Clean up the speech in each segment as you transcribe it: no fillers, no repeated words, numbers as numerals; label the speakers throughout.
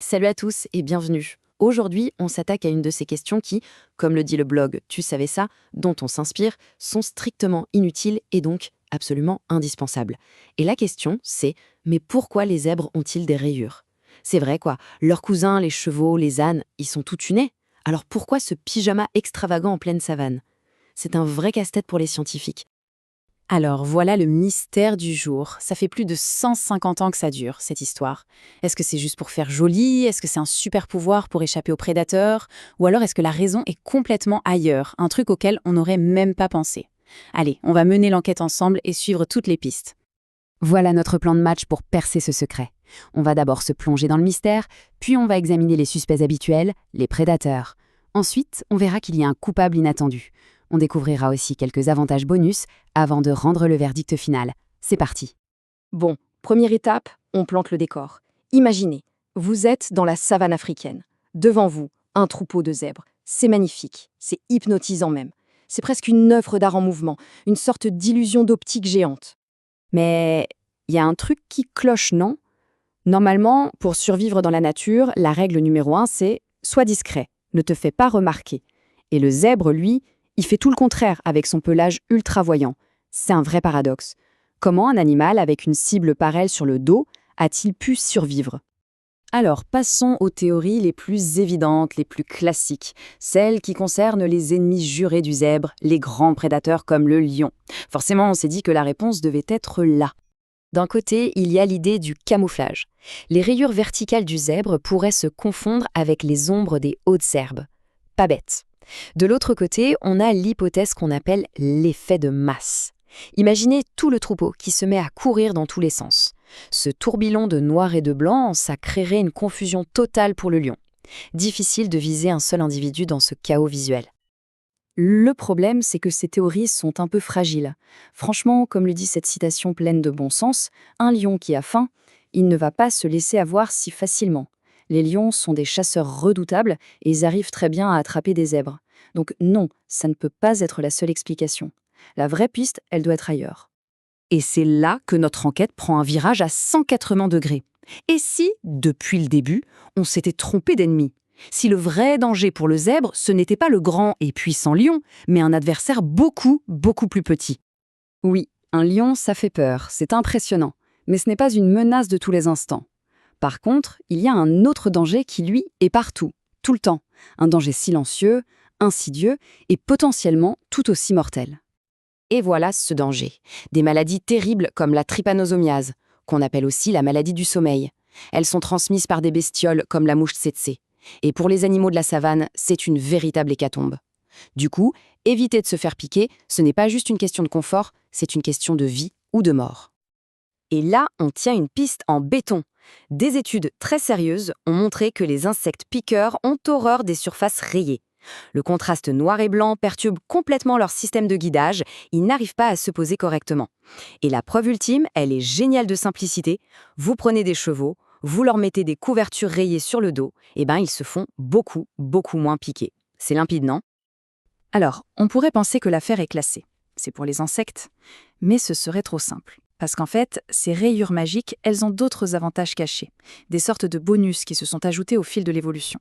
Speaker 1: Salut à tous et bienvenue. Aujourd'hui, on s'attaque à une de ces questions qui, comme le dit le blog Tu savais ça, dont on s'inspire, sont strictement inutiles et donc absolument indispensables. Et la question, c'est mais pourquoi les zèbres ont-ils des rayures? C'est vrai quoi, leurs cousins, les chevaux, les ânes, ils sont tout tunés. Alors pourquoi ce pyjama extravagant en pleine savane? C'est un vrai casse-tête pour les scientifiques.
Speaker 2: Alors voilà le mystère du jour. Ça fait plus de 150 ans que ça dure, cette histoire. Est-ce que c'est juste pour faire joli? Est-ce que c'est un super pouvoir pour échapper aux prédateurs? Ou alors est-ce que la raison est complètement ailleurs, un truc auquel on n'aurait même pas pensé? Allez, on va mener l'enquête ensemble et suivre toutes les pistes.
Speaker 1: Voilà notre plan de match pour percer ce secret. On va d'abord se plonger dans le mystère, puis on va examiner les suspects habituels, les prédateurs. Ensuite, on verra qu'il y a un coupable inattendu. On découvrira aussi quelques avantages bonus avant de rendre le verdict final. C'est parti.
Speaker 3: Bon, première étape, on plante le décor. Imaginez, vous êtes dans la savane africaine. Devant vous, un troupeau de zèbres. C'est magnifique, c'est hypnotisant même. C'est presque une œuvre d'art en mouvement, une sorte d'illusion d'optique géante.
Speaker 2: Mais il y a un truc qui cloche, non? Normalement, pour survivre dans la nature, la règle numéro 1, c'est sois discret, ne te fais pas remarquer. Et le zèbre, lui, il fait tout le contraire avec son pelage ultra voyant. C'est un vrai paradoxe. Comment un animal avec une cible pareille sur le dos a-t-il pu survivre? Alors, passons aux théories les plus évidentes, les plus classiques, celles qui concernent les ennemis jurés du zèbre, les grands prédateurs comme le lion. Forcément, on s'est dit que la réponse devait être là. D'un côté, il y a l'idée du camouflage. Les rayures verticales du zèbre pourraient se confondre avec les ombres des hautes herbes. Pas bête. De l'autre côté, on a l'hypothèse qu'on appelle l'effet de masse. Imaginez tout le troupeau qui se met à courir dans tous les sens. Ce tourbillon de noir et de blanc, ça créerait une confusion totale pour le lion. Difficile de viser un seul individu dans ce chaos visuel.
Speaker 3: Le problème, c'est que ces théories sont un peu fragiles. Franchement, comme le dit cette citation pleine de bon sens, un lion qui a faim, il ne va pas se laisser avoir si facilement. Les lions sont des chasseurs redoutables et ils arrivent très bien à attraper des zèbres. Donc non, ça ne peut pas être la seule explication. La vraie piste, elle doit être ailleurs.
Speaker 2: Et c'est là que notre enquête prend un virage à 180 degrés. Et si, depuis le début, on s'était trompé d'ennemi? Si le vrai danger pour le zèbre, ce n'était pas le grand et puissant lion, mais un adversaire beaucoup, beaucoup plus petit.
Speaker 1: Oui, un lion, ça fait peur, c'est impressionnant, mais ce n'est pas une menace de tous les instants. Par contre, il y a un autre danger qui, lui, est partout, tout le temps. Un danger silencieux, insidieux et potentiellement tout aussi mortel. Et voilà ce danger. Des maladies terribles comme la trypanosomiase, qu'on appelle aussi la maladie du sommeil. Elles sont transmises par des bestioles comme la mouche tsetse. Et pour les animaux de la savane, c'est une véritable hécatombe. Du coup, éviter de se faire piquer, ce n'est pas juste une question de confort, c'est une question de vie ou de mort. Et là, on tient une piste en béton. Des études très sérieuses ont montré que les insectes piqueurs ont horreur des surfaces rayées. Le contraste noir et blanc perturbe complètement leur système de guidage, ils n'arrivent pas à se poser correctement. Et la preuve ultime, elle est géniale de simplicité. Vous prenez des chevaux, vous leur mettez des couvertures rayées sur le dos, et ils se font beaucoup, beaucoup moins piquer. C'est limpide, non?
Speaker 2: Alors, on pourrait penser que l'affaire est classée. C'est pour les insectes. Mais ce serait trop simple. Parce qu'en fait, ces rayures magiques, elles ont d'autres avantages cachés. Des sortes de bonus qui se sont ajoutés au fil de l'évolution.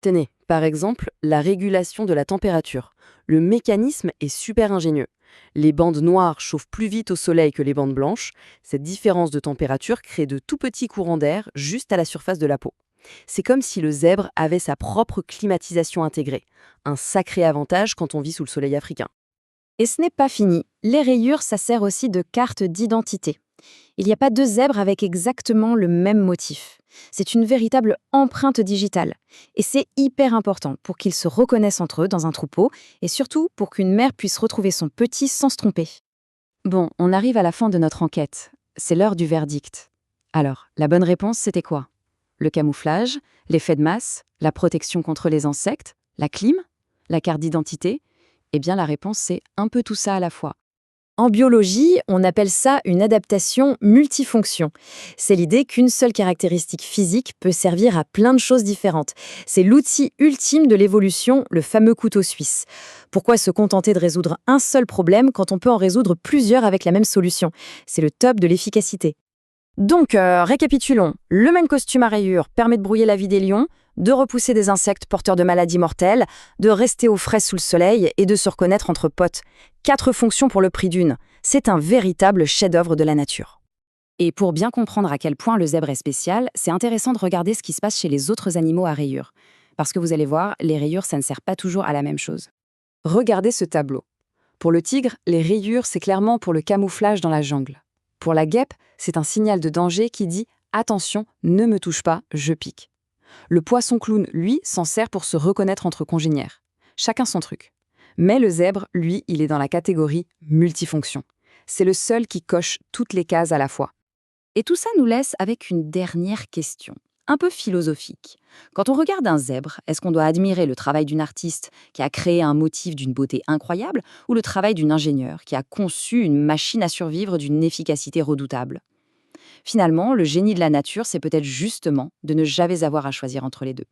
Speaker 1: Tenez, par exemple, la régulation de la température. Le mécanisme est super ingénieux. Les bandes noires chauffent plus vite au soleil que les bandes blanches. Cette différence de température crée de tout petits courants d'air juste à la surface de la peau. C'est comme si le zèbre avait sa propre climatisation intégrée. Un sacré avantage quand on vit sous le soleil africain.
Speaker 3: Et ce n'est pas fini. Les rayures, ça sert aussi de carte d'identité. Il n'y a pas deux zèbres avec exactement le même motif. C'est une véritable empreinte digitale. Et c'est hyper important pour qu'ils se reconnaissent entre eux dans un troupeau et surtout pour qu'une mère puisse retrouver son petit sans se tromper.
Speaker 1: Bon, on arrive à la fin de notre enquête. C'est l'heure du verdict. Alors, la bonne réponse, c'était quoi? Le camouflage, l'effet de masse, la protection contre les insectes, la clim, la carte d'identité? Eh bien, la réponse, c'est un peu tout ça à la fois.
Speaker 3: En biologie, on appelle ça une adaptation multifonction. C'est l'idée qu'une seule caractéristique physique peut servir à plein de choses différentes. C'est l'outil ultime de l'évolution, le fameux couteau suisse. Pourquoi se contenter de résoudre un seul problème quand on peut en résoudre plusieurs avec la même solution? C'est le top de l'efficacité.
Speaker 2: Donc, récapitulons. Le même costume à rayures permet de brouiller la vie des lions, de repousser des insectes porteurs de maladies mortelles, de rester au frais sous le soleil et de se reconnaître entre potes. 4 fonctions pour le prix d'une. C'est un véritable chef-d'œuvre de la nature.
Speaker 3: Et pour bien comprendre à quel point le zèbre est spécial, c'est intéressant de regarder ce qui se passe chez les autres animaux à rayures. Parce que vous allez voir, les rayures, ça ne sert pas toujours à la même chose.
Speaker 1: Regardez ce tableau. Pour le tigre, les rayures, c'est clairement pour le camouflage dans la jungle. Pour la guêpe, c'est un signal de danger qui dit « Attention, ne me touche pas, je pique ». Le poisson clown, lui, s'en sert pour se reconnaître entre congénères. Chacun son truc. Mais le zèbre, lui, il est dans la catégorie multifonction. C'est le seul qui coche toutes les cases à la fois.
Speaker 3: Et tout ça nous laisse avec une dernière question, un peu philosophique. Quand on regarde un zèbre, est-ce qu'on doit admirer le travail d'une artiste qui a créé un motif d'une beauté incroyable ou le travail d'une ingénieure qui a conçu une machine à survivre d'une efficacité redoutable? Finalement, le génie de la nature, c'est peut-être justement de ne jamais avoir à choisir entre les deux.